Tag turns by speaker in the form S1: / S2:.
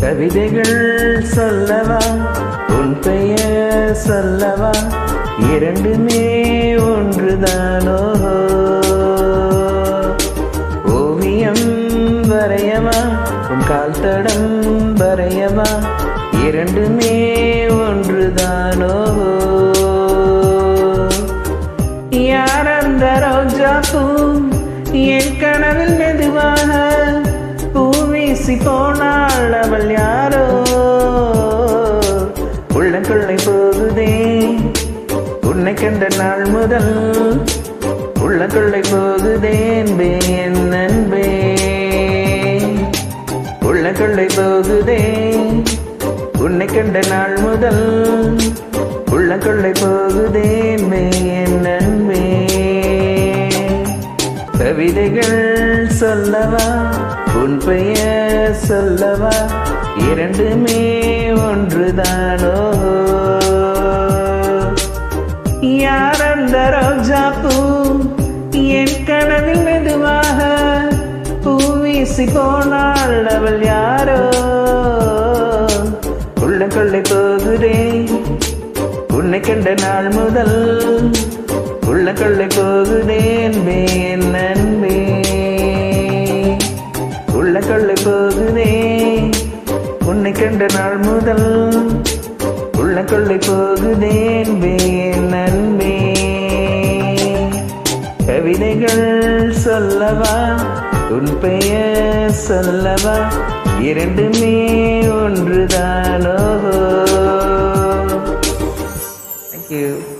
S1: கவிதைகள் சொல்லவா உன் பெயர் சொல்லவா இரண்டுமே ஒன்றுதானோ ஓவியம் வரையவா உன் கால் தடம் வரையவா இரண்டுமே ஒன்றுதானோ யார் அந்த ரோஜா பூ என் கனவில் மெதுவாக பூவீசி போனாள் அவள் யாரோ உள்ளங்கொள்ளை போகுதே உன்னை கண்ட நாள் முதல் உள்ளங்கொள்ளை போகுதே அன்பே என் அன்பே உள்ளங்கொள்ளை போகுதே உன்னை கண்ட நாள் முதல் உள்ளங்கொள்ளை போகுதே அன்பே என் அன்பே கவிதைகள் சொல்லவா உன் பெயர் சொல்லவா இரண்டுமே ஒன்றுதானோ யார் அந்த ரோஜா பூ என் கனவில் மெதுவாக பூவீசி போனாள் அவள் யாரோ உள்ளங்கொள்ளை போகுதே உன்னை கண்ட நாள் முதல் உள்ளங்கொள்ளை போகுதே அன்பே என் அன்பே உள்ளங்கொள்ளை போகுதே உன்னை கண்ட நாள் முதல் உள்ளங்கொள்ளை போகுதே அன்பே என் அன்பே கவிதைகள் சொல்லவா உன் பெயர் சொல்லவா இரண்டுமே ஒன்றுதானோ. Thank you.